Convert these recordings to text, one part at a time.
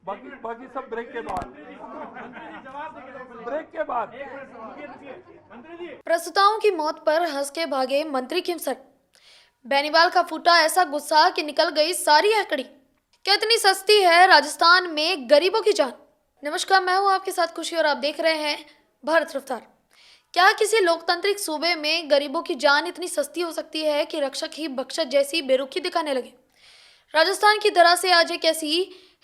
बाकी सब ब्रेक के बाद। प्रसूताओं की मौत पर हंस के भागे मंत्री खिमसर। बेनीवाल का फूटा ऐसा गुस्सा कि निकल गई सारी हैकड़ी। क्या इतनी सस्ती है राजस्थान में गरीबों की जान। नमस्कार, मैं हूं आपके साथ खुशी और आप देख रहे हैं भारत रफ्तार। क्या किसी लोकतांत्रिक सूबे में गरीबों की जान इतनी सस्ती हो सकती है कि रक्षक ही बख्शत जैसी बेरुखी दिखाने लगे। राजस्थान की धरा से आज एक ऐसी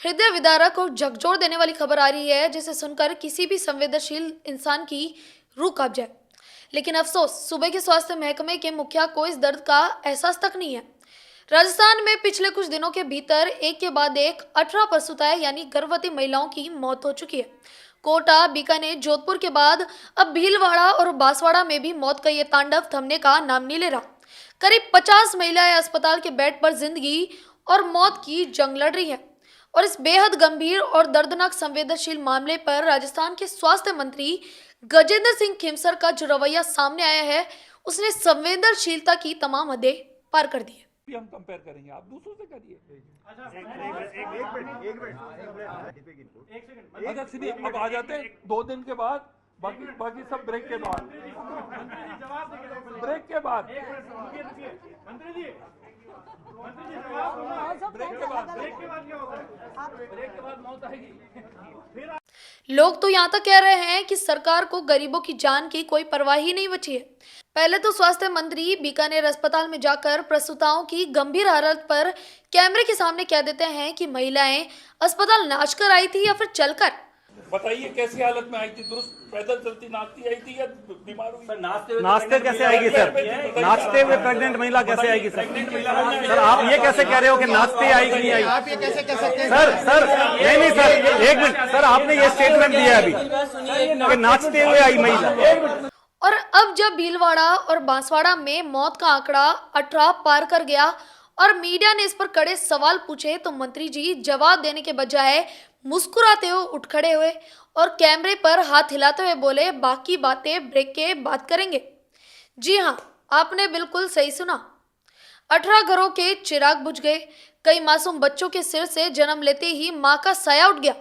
हृदय विदारक और झकझोर देने वाली खबर आ रही है जिसे सुनकर किसी भी संवेदनशील इंसान की रूह कांप जाए। लेकिन अफसोस, सूबे के स्वास्थ्य महकमे के मुखिया को इस दर्द का एहसास तक नहीं है। राजस्थान में पिछले कुछ दिनों के भीतर एक के बाद एक 18 प्रसूताएं यानी गर्भवती महिलाओं की मौत हो चुकी है। कोटा, बीकानेर, जोधपुर के बाद अब भीलवाड़ा और बांसवाड़ा में भी मौत का ये तांडव थमने का नाम नहीं ले रहा। करीब 50 महिलाएं अस्पताल के बेड पर जिंदगी और मौत की जंग लड़ रही है। और इस बेहद गंभीर और दर्दनाक संवेदनशील मामले पर राजस्थान के स्वास्थ्य मंत्री गजेंद्र सिंह खिमसर का जो रवैया सामने आया है, उसने संवेदनशीलता की तमाम हदें पार कर दी है। हम कंपेयर करेंगे, आप दूसरों से करिए। अच्छा सुनिए, अब आ जाते हैं 2 दिन के बाद, बाकी सब ब्रेक के बाद। ब्रेक के बाद मौत आएगी। लोग तो यहाँ तक कह रहे हैं कि सरकार को गरीबों की जान की कोई परवाह ही नहीं बची है। पहले तो स्वास्थ्य मंत्री बीकानेर अस्पताल में जाकर प्रसूताओं की गंभीर हालत पर कैमरे के सामने कह देते हैं कि महिलाएं अस्पताल नाच कर आई थी या फिर चलकर। बताइए कैसी हालत में आई थी? दुरुस्त पैदल चलती नाचती आई थी या बीमार हुई? नाचते कैसे आएगी सर? नाचते हुए प्रेग्नेंट महिला कैसे आएगी सर? सर आप ये कैसे कह रहे हो कि नाचते आएगी नहीं आई? आप ये कैसे कह सकते हैं? सर नहीं सर, एक मिनट सर, आपने ये स्टेटमेंट दिया अभी कि नाचते हुए आई महिला। और अब जब भीलवाड़ा और बांसवाड़ा में मौत का आंकड़ा 18 पार कर गया और मीडिया ने इस पर कड़े सवाल पूछे, तो मंत्री जी जवाब देने के बजाय मुस्कुराते हुए उठ खड़े हुए और कैमरे पर हाथ हिलाते हुए बोले, बाकी बातें ब्रेक के बाद करेंगे। जी हाँ, आपने बिल्कुल सही सुना। 18 घरों के चिराग बुझ गए। कई मासूम बच्चों के सिर से जन्म लेते ही माँ का साया उठ गया।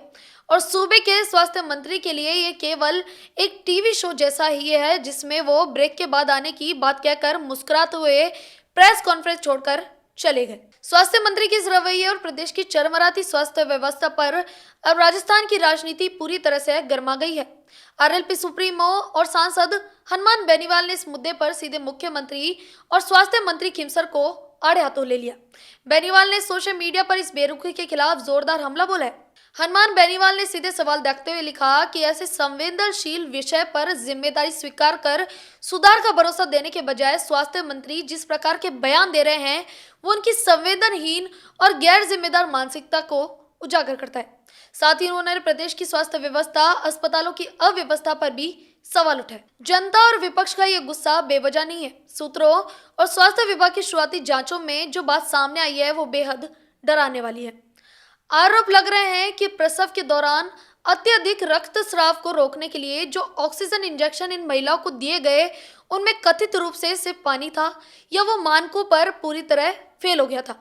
और सूबे के स्वास्थ्य मंत्री के लिए ये केवल एक टीवी शो जैसा ही है जिसमें वो ब्रेक के बाद आने की बात कहकर मुस्कुराते हुए प्रेस कॉन्फ्रेंस छोड़कर चले गए। स्वास्थ्य मंत्री के इस रवैये और प्रदेश की चरमराती स्वास्थ्य व्यवस्था पर अब राजस्थान की राजनीति पूरी तरह से गर्मा गई है। आरएलपी सुप्रीमो और सांसद हनुमान बेनीवाल ने इस मुद्दे पर सीधे मुख्यमंत्री और स्वास्थ्य मंत्री खिमसर को आड़े हाथों ले लिया। बेनीवाल ने सोशल मीडिया पर इस बेरुखी के खिलाफ जोरदार हमला बोला है। हनुमान बेनीवाल ने सीधे सवाल दागते हुए लिखा कि ऐसे संवेदनशील विषय पर जिम्मेदारी स्वीकार कर सुधार का भरोसा देने के बजाय स्वास्थ्य मंत्री जिस प्रकार के बयान दे रहे हैं वो उनकी संवेदनहीन और गैर जिम्मेदार मानसिकता को उजागर करता है। साथ ही उन्होंने प्रदेश की स्वास्थ्य व्यवस्था, अस्पतालों की अव्यवस्था पर भी सवाल उठाए। जनता और विपक्ष का ये गुस्सा बेवजह नहीं है। सूत्रों और स्वास्थ्य विभाग की शुरुआती जांचों में जो बात सामने आई है वो बेहद डराने वाली है। आरोप लग रहे हैं कि प्रसव के दौरान अत्यधिक रक्तस्राव को रोकने के लिए जो ऑक्सीजन इंजेक्शन इन महिलाओं को दिए गए उनमें कथित रूप से सिर्फ पानी था या वो मानकों पर पूरी तरह फेल हो गया था।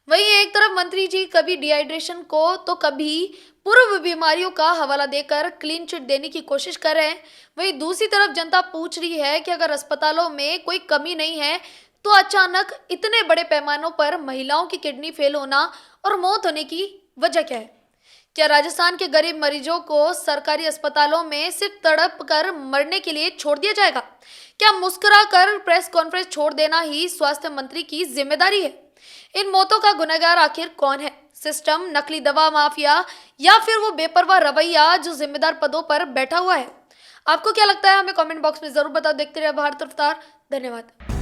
वहीं एक तरफ मंत्री जी कभी डिहाइड्रेशन को तो कभी पूर्व बीमारियों का हवाला देकर क्लीन चिट देने की कोशिश कर रहे हैं, वहीं दूसरी तरफ जनता पूछ रही है कि अगर अस्पतालों में कोई कमी नहीं है तो अचानक इतने बड़े पैमानों पर महिलाओं की किडनी फेल होना और मौत होने की वजह क्या है? क्या राजस्थान के गरीब मरीजों को सरकारी अस्पतालों में सिर्फ तड़प कर मरने के लिए छोड़ दिया जाएगा? क्या मुस्कुरा कर प्रेस कॉन्फ्रेंस छोड़ देना ही स्वास्थ्य मंत्री की जिम्मेदारी है? इन मौतों का गुनहगार आखिर कौन है? सिस्टम, नकली दवा माफिया या फिर वो बेपरवाह रवैया जो जिम्मेदार पदों पर बैठा हुआ है? आपको क्या लगता है? हमें कमेंट बॉक्स में जरूर बताओ। देखते रहिए भारत रफ्तार। धन्यवाद।